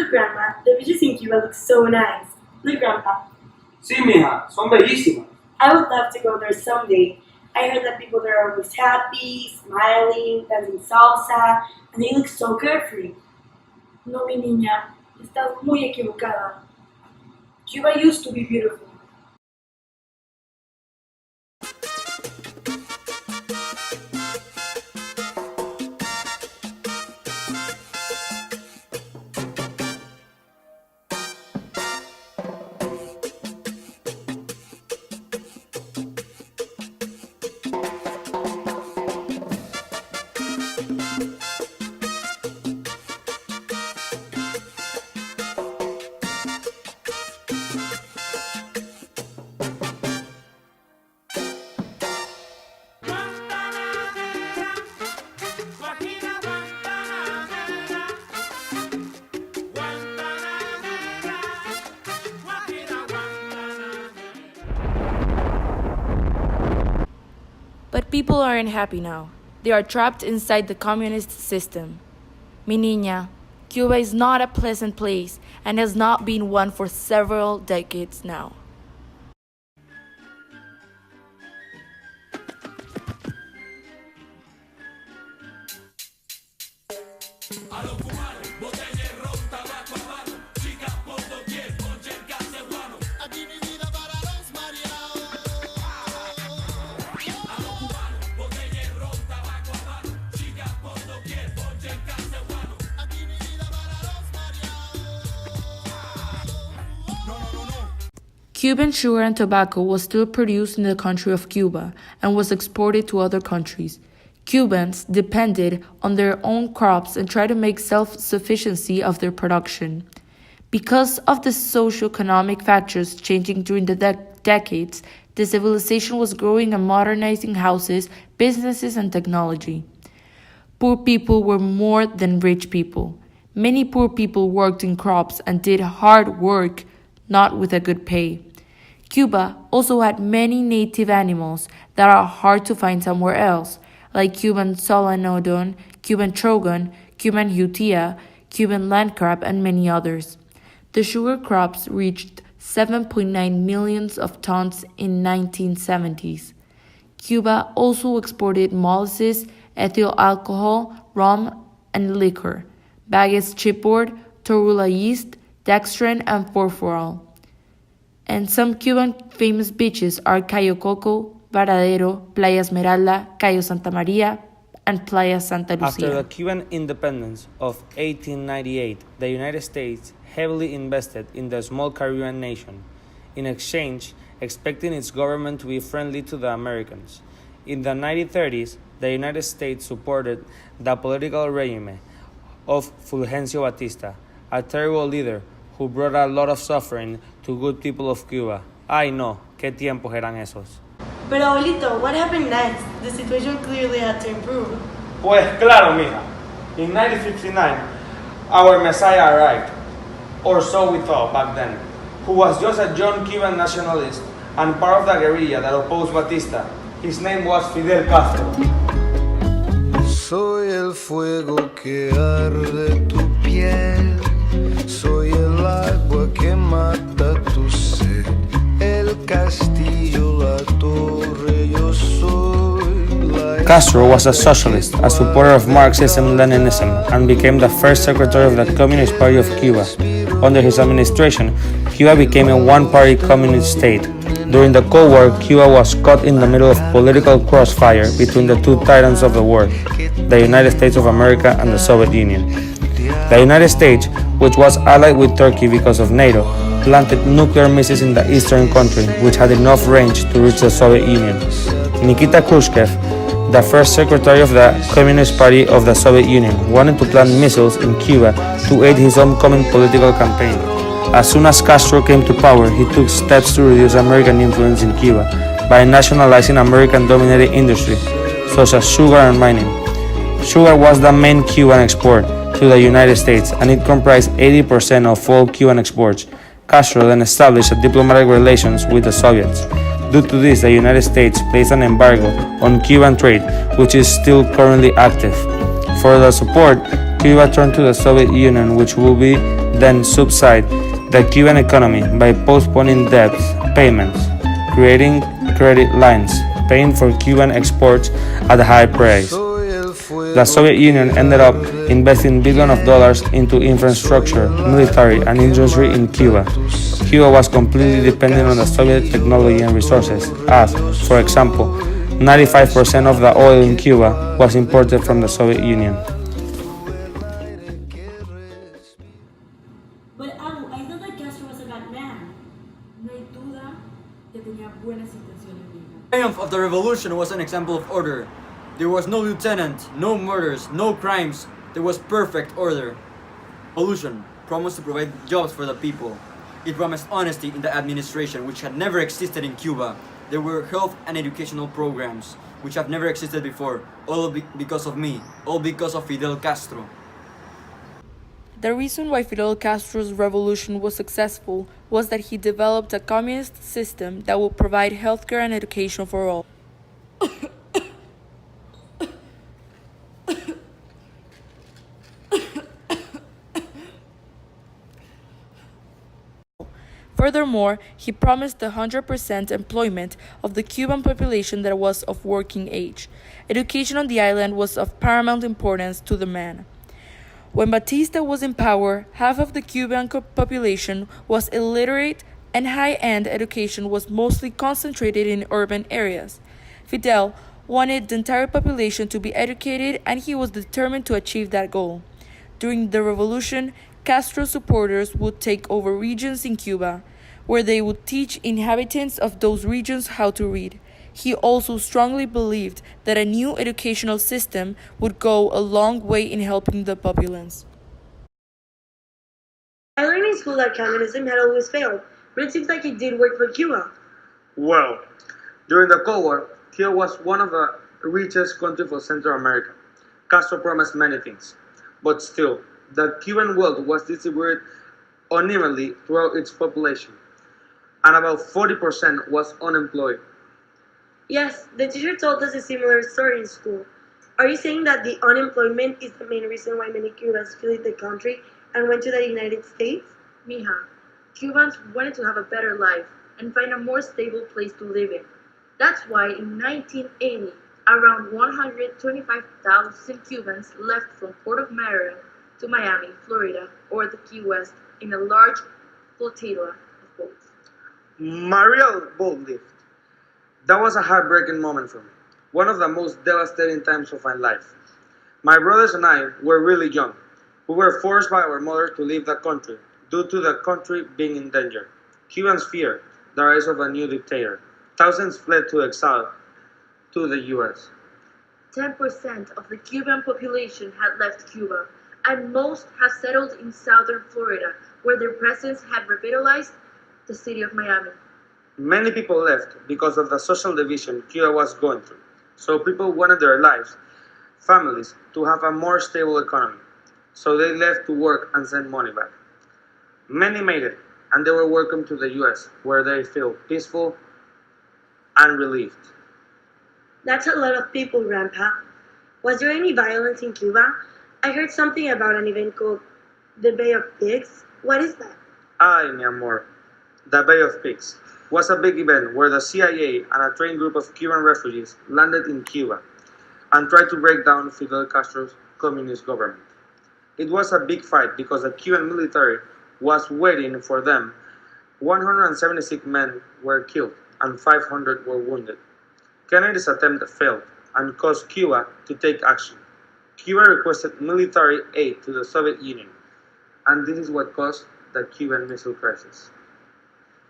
Look, Grandma, the beaches in Cuba look so nice. Look, Grandpa. Sí, mija, son bellísimas. I would love to go there someday. I heard that people there are always happy, smiling, dancing salsa, and they look so carefree. No, mi niña, estás muy equivocada. Cuba used to be beautiful. But people aren't happy now. They are trapped inside the communist system. Mi niña, Cuba is not a pleasant place and has not been one for several decades now. Cuban sugar and tobacco was still produced in the country of Cuba and was exported to other countries. Cubans depended on their own crops and tried to make self-sufficiency of their production. Because of the socio-economic factors changing during the decades, the civilization was growing and modernizing houses, businesses, and technology. Poor people were more than rich people. Many poor people worked in crops and did hard work, not with a good pay. Cuba also had many native animals that are hard to find somewhere else, like Cuban solenodon, Cuban trogon, Cuban hutia, Cuban land crab, and many others. The sugar crops reached 7.9 millions of tons in 1970s. Cuba also exported molasses, ethyl alcohol, rum, and liquor, baguette chipboard, torula yeast, dextrin, and furfural. And some Cuban famous beaches are Cayo Coco, Varadero, Playa Esmeralda, Cayo Santa Maria, and Playa Santa Lucia. After the Cuban independence of 1898, the United States heavily invested in the small Caribbean nation, in exchange expecting its government to be friendly to the Americans. In the 1930s, the United States supported the political regime of Fulgencio Batista, a terrible leader who brought a lot of suffering to good people of Cuba. Ay no, qué tiempos eran esos. But abuelito, what happened next? The situation clearly had to improve. Pues claro, mija. In 1959, our Messiah arrived, or so we thought back then, who was just a young Cuban nationalist and part of the guerrilla that opposed Batista. His name was Fidel Castro. Soy el fuego que arde tu piel, soy el agua que mata tu sed, el castillo, la torre, yo soy. Castro was a socialist, a supporter of Marxism-Leninism, and became the first secretary of the Communist Party of Cuba. Under his administration, Cuba became a one-party communist state. During the Cold War, Cuba was caught in the middle of political crossfire between the two titans of the war, the United States of America and the Soviet Union. The United States, which was allied with Turkey because of NATO, planted nuclear missiles in the eastern country, which had enough range to reach the Soviet Union. Nikita Khrushchev, the first secretary of the Communist Party of the Soviet Union, wanted to plant missiles in Cuba to aid his oncoming political campaign. As soon as Castro came to power, he took steps to reduce American influence in Cuba by nationalizing American-dominated industry, such as sugar and mining. Sugar was the main Cuban export to the United States, and it comprised 80% of all Cuban exports. Castro then established diplomatic relations with the Soviets. Due to this, the United States placed an embargo on Cuban trade, which is still currently active. For the support, Cuba turned to the Soviet Union, which would be then subside the Cuban economy by postponing debts payments, creating credit lines, paying for Cuban exports at a high price. The Soviet Union ended up investing billions of dollars into infrastructure, military, and industry in Cuba. Cuba was completely dependent on the Soviet technology and resources, as, for example, 95% of the oil in Cuba was imported from the Soviet Union. But I thought that Castro was a bad man. No hay duda que tenía buenas intenciones, The triumph of the revolution was an example of order. There was no lieutenant, no murders, no crimes. There was perfect order. Revolution promised to provide jobs for the people. It promised honesty in the administration, which had never existed in Cuba. There were health and educational programs, which have never existed before, all because of me, all because of Fidel Castro. The reason why Fidel Castro's revolution was successful was that he developed a communist system that would provide healthcare and education for all. Furthermore, he promised 100% employment of the Cuban population that was of working age. Education on the island was of paramount importance to the man. When Batista was in power, half of the Cuban population was illiterate and high-end education was mostly concentrated in urban areas. Fidel wanted the entire population to be educated and he was determined to achieve that goal. During the revolution, Castro's supporters would take over regions in Cuba, where they would teach inhabitants of those regions how to read. He also strongly believed that a new educational system would go a long way in helping the populace. I learned in school that communism had always failed, but it seems like it did work for Cuba. Well, during the Cold War, Cuba was one of the richest countries of Central America. Castro promised many things, but still, the Cuban wealth was distributed unevenly throughout its population, and about 40% was unemployed. Yes, the teacher told us a similar story in school. Are you saying that the unemployment is the main reason why many Cubans fled the country and went to the United States? Mija, Cubans wanted to have a better life and find a more stable place to live in. That's why in 1980, around 125,000 Cubans left from Port of Maryland to Miami, Florida, or the Key West in a large flotilla of boats. Maria boat lived. That was a heartbreaking moment for me. One of the most devastating times of my life. My brothers and I were really young. We were forced by our mother to leave the country due to the country being in danger. Cubans feared the rise of a new dictator. Thousands fled to exile to the US. 10% of the Cuban population had left Cuba, and most have settled in southern Florida, where their presence had revitalized the city of Miami. Many people left because of the social division Cuba was going through. So people wanted their lives, families, to have a more stable economy. So they left to work and send money back. Many made it, and they were welcomed to the US, where they feel peaceful and relieved. That's a lot of people, Grandpa. Was there any violence in Cuba? I heard something about an event called the Bay of Pigs. What is that? Ay, mi amor. The Bay of Pigs was a big event where the CIA and a trained group of Cuban refugees landed in Cuba and tried to break down Fidel Castro's communist government. It was a big fight because the Cuban military was waiting for them. 176 men were killed and 500 were wounded. Kennedy's attempt failed and caused Cuba to take action. Cuba requested military aid to the Soviet Union, and this is what caused the Cuban Missile Crisis.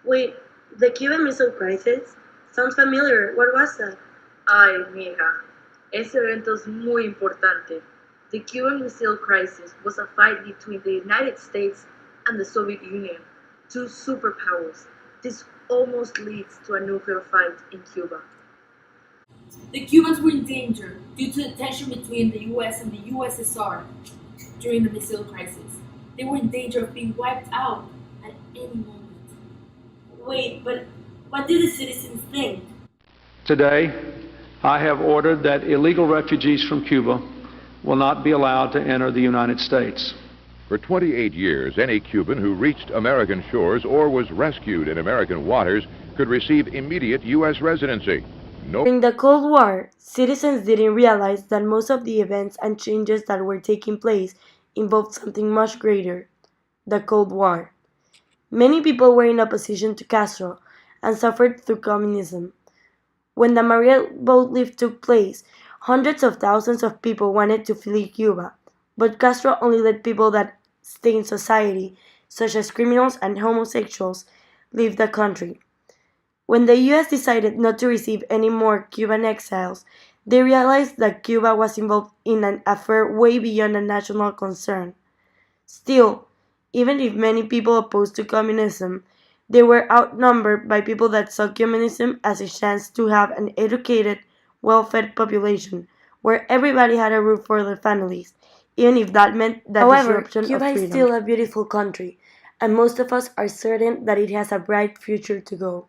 Wait, the Cuban Missile Crisis? Sounds familiar. What was that? Ay, mija, ese evento es muy importante. The Cuban Missile Crisis was a fight between the United States and the Soviet Union, two superpowers. This almost leads to a nuclear fight in Cuba. The Cubans were in danger due to the tension between the US and the USSR during the missile crisis. They were in danger of being wiped out at any moment. Wait, but what did the citizens think? Today, I have ordered that illegal refugees from Cuba will not be allowed to enter the United States. For 28 years, any Cuban who reached American shores or was rescued in American waters could receive immediate U.S. residency. During the Cold War, citizens didn't realize that most of the events and changes that were taking place involved something much greater: the Cold War. Many people were in opposition to Castro and suffered through communism. When the Maria boat lift took place, hundreds of thousands of people wanted to flee Cuba, but Castro only let people that stay in society, such as criminals and homosexuals, leave the country. When the US decided not to receive any more Cuban exiles, they realized that Cuba was involved in an affair way beyond a national concern. Still, even if many people opposed to communism, they were outnumbered by people that saw communism as a chance to have an educated, well-fed population, where everybody had a roof for their families, even if that meant the disruption of freedom. Cuba is still a beautiful country, and most of us are certain that it has a bright future to go.